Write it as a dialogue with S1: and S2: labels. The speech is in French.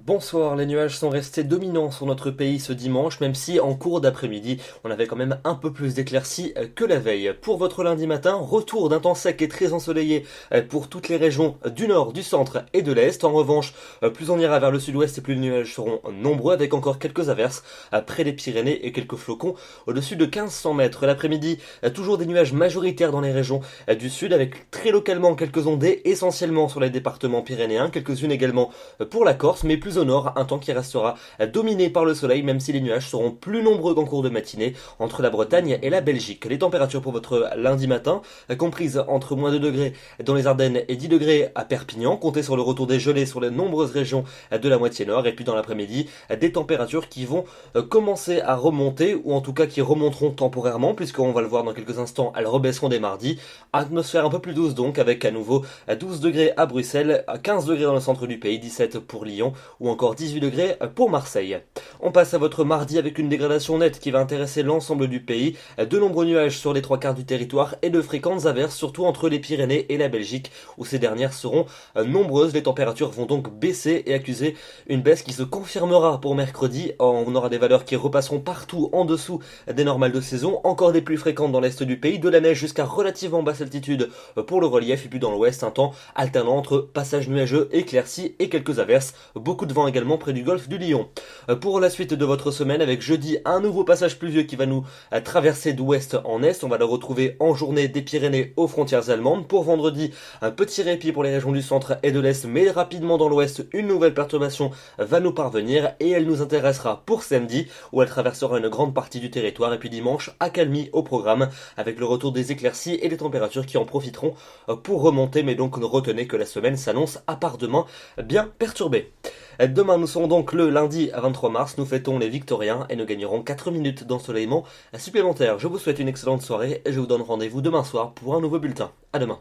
S1: Bonsoir, les nuages sont restés dominants sur notre pays ce dimanche, même si en cours d'après-midi, on avait quand même un peu plus d'éclaircies que la veille. Pour votre lundi matin, retour d'un temps sec et très ensoleillé pour toutes les régions du nord, du centre et de l'est. En revanche, plus on ira vers le sud-ouest et plus les nuages seront nombreux, avec encore quelques averses près des Pyrénées et quelques flocons au-dessus de 1500 mètres. L'après-midi, toujours des nuages majoritaires dans les régions du sud, avec très localement quelques ondées, essentiellement sur les départements pyrénéens, quelques-unes également pour la Corse, mais plus au nord, un temps qui restera dominé par le soleil, même si les nuages seront plus nombreux qu'en cours de matinée entre la Bretagne et la Belgique. Les températures pour votre lundi matin, comprises entre moins 2 degrés dans les Ardennes et 10 degrés à Perpignan, comptez sur le retour des gelées sur les nombreuses régions de la moitié nord, et puis dans l'après-midi, des températures qui vont commencer à remonter, ou en tout cas qui remonteront temporairement, puisqu'on va le voir dans quelques instants, elles rebaisseront dès mardi. Atmosphère un peu plus douce donc, avec à nouveau 12 degrés à Bruxelles, 15 degrés dans le centre du pays, 17 pour Lyon, ou encore 18 degrés pour Marseille. On passe à votre mardi avec une dégradation nette qui va intéresser l'ensemble du pays, de nombreux nuages sur les 3/4 du territoire et de fréquentes averses, surtout entre les Pyrénées et la Belgique, où ces dernières seront nombreuses. Les températures vont donc baisser et accuser une baisse qui se confirmera pour mercredi. On aura des valeurs qui repasseront partout en dessous des normales de saison, encore des plus fréquentes dans l'est du pays, de la neige jusqu'à relativement basse altitude pour le relief, et puis dans l'ouest un temps alternant entre passages nuageux, éclaircies et quelques averses, beaucoup de vent également près du golfe du Lion. Pour la suite de votre semaine, avec jeudi un nouveau passage pluvieux qui va nous traverser d'ouest en est, on va le retrouver en journée des Pyrénées aux frontières allemandes. Pour vendredi, un petit répit pour les régions du centre et de l'est, mais rapidement dans l'ouest, une nouvelle perturbation va nous parvenir et elle nous intéressera pour samedi, où elle traversera une grande partie du territoire, et puis dimanche, accalmie au programme, avec le retour des éclaircies et des températures qui en profiteront pour remonter, mais donc retenez que la semaine s'annonce à part demain bien perturbée. Demain, nous serons donc le lundi 23 mars, nous fêtons les Victoriens et nous gagnerons 4 minutes d'ensoleillement supplémentaire. Je vous souhaite une excellente soirée et je vous donne rendez-vous demain soir pour un nouveau bulletin. À demain.